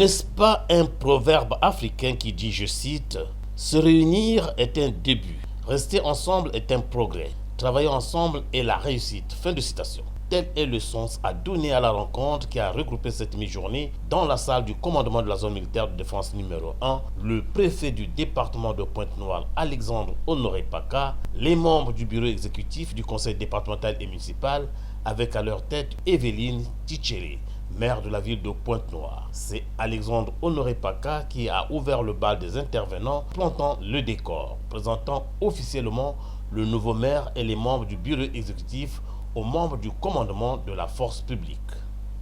N'est-ce pas un proverbe africain qui dit, je cite, « Se réunir est un début, rester ensemble est un progrès, travailler ensemble est la réussite ». Fin de citation. Tel est le sens à donner à la rencontre qui a regroupé cette mi-journée dans la salle du commandement de la zone militaire de défense numéro 1, le préfet du département de Pointe-Noire, Alexandre Honoré Paka, les membres du bureau exécutif du conseil départemental et municipal, avec à leur tête Evelyne Tchéré, maire de la ville de Pointe-Noire. C'est Alexandre Honoré Paka qui a ouvert le bal des intervenants, plantant le décor, présentant officiellement le nouveau maire et les membres du bureau exécutif aux membres du commandement de la force publique.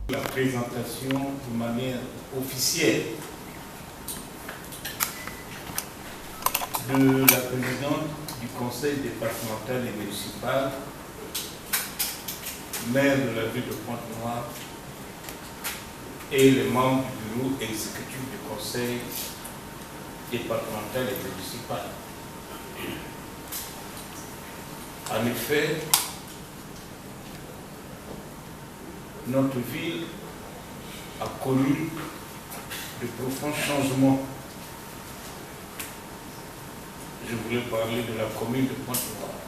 La présentation de manière officielle de la présidente du conseil départemental et municipal, maire de la ville de Pointe-Noire, et les membres du bureau exécutif du conseil départemental et municipal. En effet, notre ville a connu de profonds changements. Je voulais parler de la commune de Pointe-Noire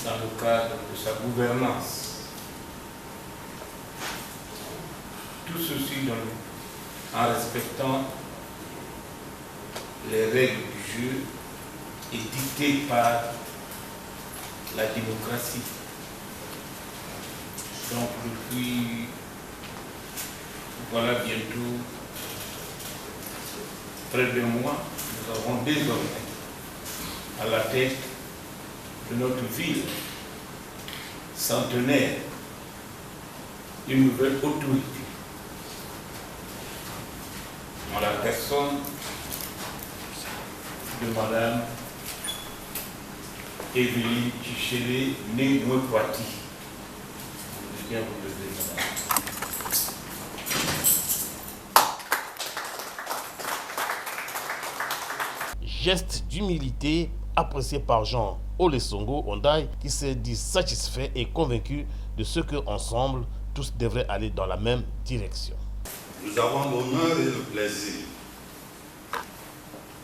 dans le cadre de sa gouvernance. Tout ceci en respectant les règles du jeu et dictées par la démocratie. Donc depuis, voilà bientôt près d'un mois, nous avons désormais à la tête de notre ville centenaire une nouvelle autorité en la personne de Madame Evelyne Tchéré, née Mouekwati. Bien vous lever, madame. Geste d'humilité apprécié par Jean Olesongo Ondai qui s'est dit satisfait et convaincu de ce que ensemble tous devraient aller dans la même direction. Nous avons l'honneur et le plaisir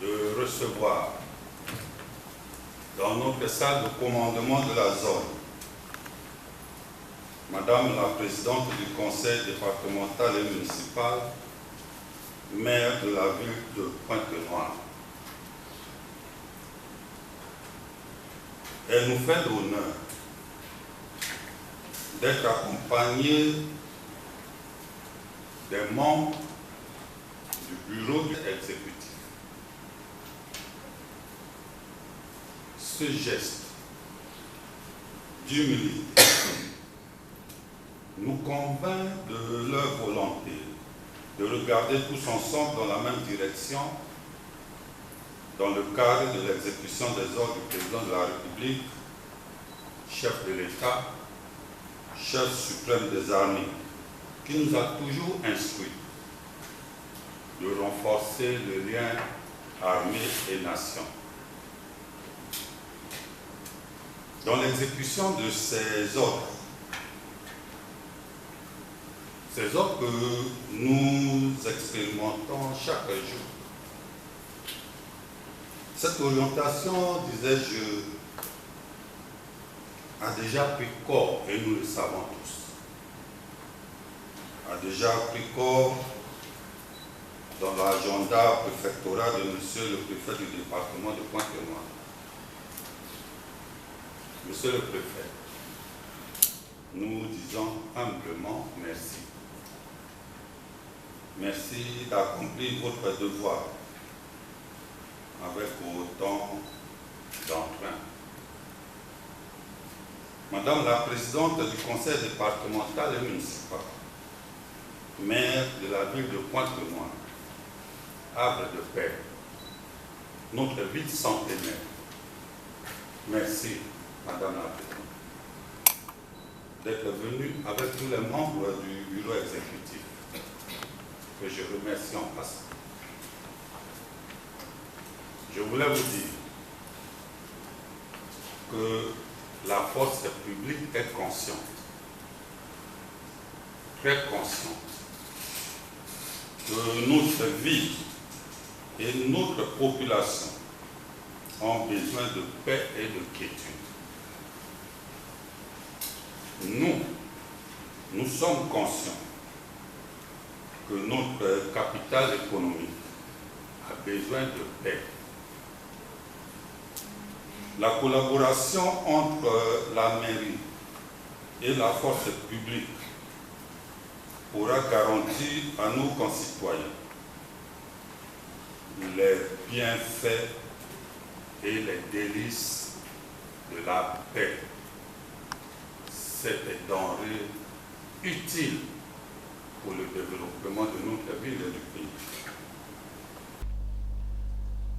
de recevoir dans notre salle de commandement de la zone Madame la Présidente du Conseil départemental et municipal, maire de la ville de Pointe-Noire. Elle nous fait l'honneur d'être accompagnée des membres du bureau exécutif. Ce geste d'humilité nous convainc de leur volonté de regarder tous ensemble dans la même direction dans le cadre de l'exécution des ordres du président de la République, chef de l'État, chef suprême des armées, qui nous a toujours instruit de renforcer le lien armée et nation. Dans l'exécution de ces ordres que nous expérimentons chaque jour. Cette orientation, disais-je, a déjà pris corps, et nous le savons tous, a déjà pris corps dans l'agenda préfectoral de Monsieur le préfet du département de Pointe-Noire. Monsieur le préfet, nous disons humblement merci. Merci d'accomplir votre devoir avec autant d'entrain. Madame la Présidente du Conseil départemental et municipal, maire de la ville de Pointe-Noire, havre de paix, notre ville centenaire. Merci, Madame la Présidente, d'être venue avec tous les membres du bureau exécutif, que je remercie en passant. Je voulais vous dire que la force publique est consciente, très consciente, que notre vie et notre population ont besoin de paix et de quiétude. Nous sommes conscients que notre capital économique a besoin de paix. La collaboration entre la mairie et la force publique pourra garantir à nos concitoyens les bienfaits et les délices de la paix. Cette denrée utile pour le développement de notre ville et du pays.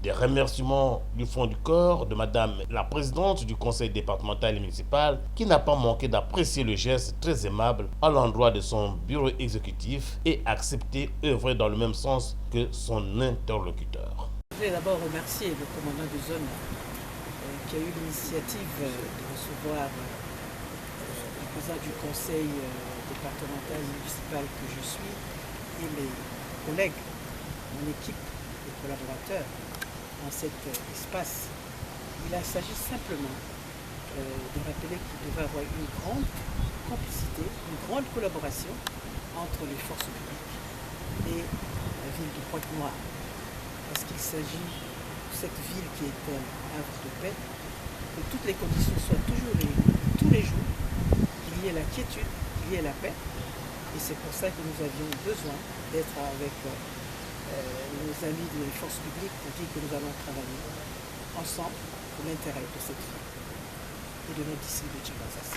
Des remerciements du fond du corps de Madame la présidente du conseil départemental et municipal qui n'a pas manqué d'apprécier le geste très aimable à l'endroit de son bureau exécutif et accepter œuvrer dans le même sens que son interlocuteur. Je voulais d'abord remercier le commandant de zone qui a eu l'initiative de recevoir le président du conseil départemental et municipal que je suis et mes collègues, mon équipe, les collaborateurs dans cet espace. Il s'agit simplement de rappeler qu'il devait y avoir une grande complicité, une grande collaboration entre les forces publiques et la ville de Pointe-Noire. Parce qu'il s'agit de cette ville qui est un havre de paix, que toutes les conditions soient toujours réunies, tous les jours, qu'il y ait la quiétude, qu'il y ait la paix. Et c'est pour ça que nous avions besoin d'être avec nos amis des forces publiques pour dire que nous allons travailler ensemble pour l'intérêt de cette ville et de notre disciple de Tchibazas.